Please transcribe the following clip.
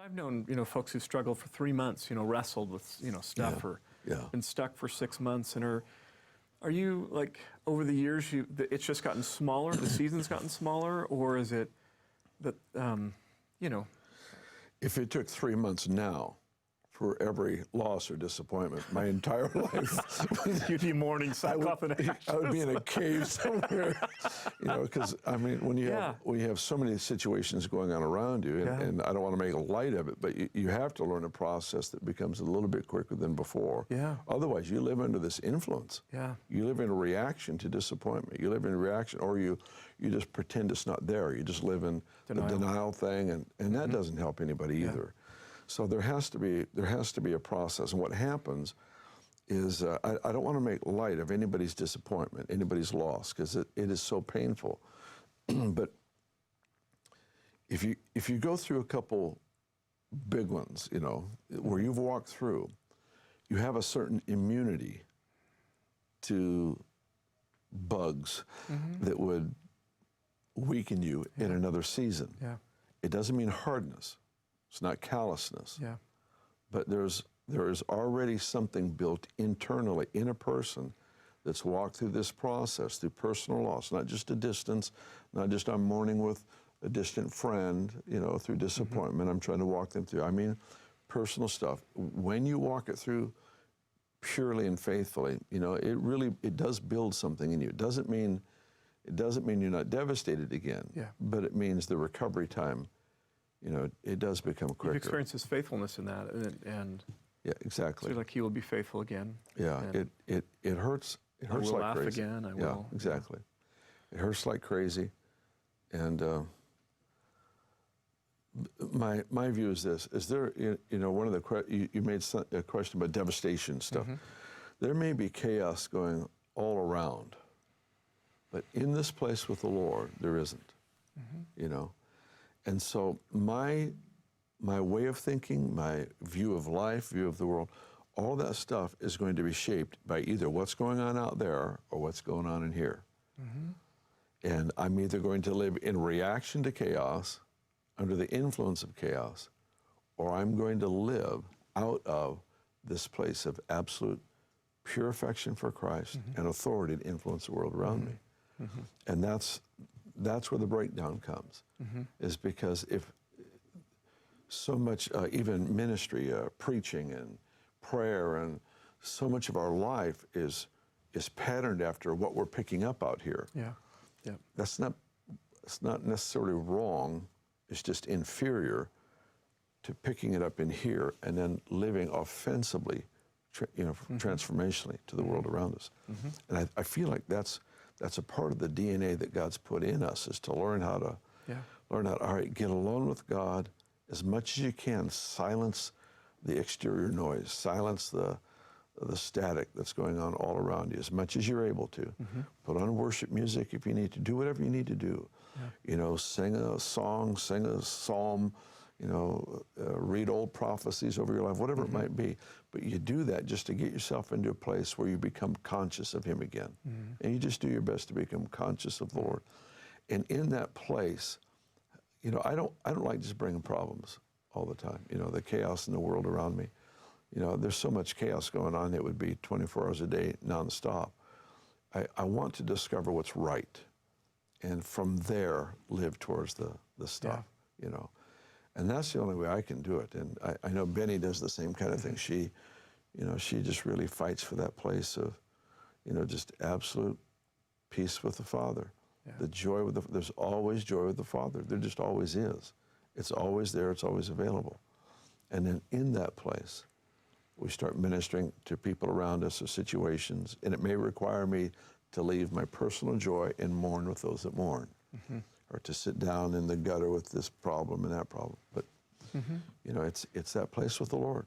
I've known, folks who struggled for 3 months, wrestled with, stuff, or been stuck for 6 months, and are you, like, over the years, it's just gotten smaller, the season's gotten smaller, or is it that, If it took 3 months now for every loss or disappointment, my entire life, you'd be mourning sackcloth and ashes. I would be in a cave somewhere, because when you have so many situations going on around you, and I don't want to make light of it, but you have to learn a process that becomes a little bit quicker than before. Yeah. Otherwise, you live under this influence. Yeah. You live in a reaction to disappointment. You live in a reaction, or you just pretend it's not there. You just live in the denial thing, and that doesn't help anybody either. So there has to be a process, and what happens is I don't want to make light of anybody's disappointment, anybody's loss, because it is so painful. But if you go through a couple big ones, where you've walked through, you have a certain immunity to bugs that would weaken you in another season. Yeah. It doesn't mean hardness. It's not callousness. Yeah. But there is already something built internally in a person that's walked through this process, through personal loss, not just a distance, not just I'm mourning with a distant friend, through disappointment. I'm trying to walk them through. I mean, personal stuff. When you walk it through purely and faithfully, it does build something in you. It doesn't mean you're not devastated again. Yeah. But it means the recovery time, it does become quicker. You've experienced His faithfulness in that, and yeah, exactly. So like He will be faithful again. Yeah, it hurts. It hurts like crazy. Again. I will. Yeah, exactly. It hurts like crazy, and my view is this: is there, one of the you made a question about devastation stuff. There may be chaos going all around, but in this place with the Lord, there isn't. And so my way of thinking, my view of life, view of the world, all that stuff is going to be shaped by either what's going on out there or what's going on in here. And I'm either going to live in reaction to chaos, under the influence of chaos, or I'm going to live out of this place of absolute pure affection for Christ and authority to influence the world around me. And that's where the breakdown comes, is because if so much, even ministry, preaching and prayer, and so much of our life is patterned after what we're picking up out here. Yeah, yeah. It's not necessarily wrong. It's just inferior to picking it up in here and then living offensively, transformationally to the world around us. And I feel like that's a part of the DNA that God's put in us, is to learn how to all right, get alone with God as much as you can. Silence the exterior noise. Silence the static that's going on all around you as much as you're able to. Put on worship music if you need to. Do whatever you need to do. Sing a song, sing a psalm, read old prophecies over your life, whatever it might be. But you do that just to get yourself into a place where you become conscious of Him again. And you just do your best to become conscious of the Lord. And in that place, I don't like just bringing problems all the time. The chaos in the world around me. There's so much chaos going on, it would be 24 hours a day, nonstop. I want to discover what's right, and from there live towards the stuff, And that's the only way I can do it. And I know Benny does the same kind of thing. She just really fights for that place of, just absolute peace with the Father. The joy there's always joy with the Father. There just always is. It's always there. It's always available. And then in that place, we start ministering to people around us or situations, and it may require me to leave my personal joy and mourn with those that mourn, or to sit down in the gutter with this problem and that problem. But, it's that place with the Lord.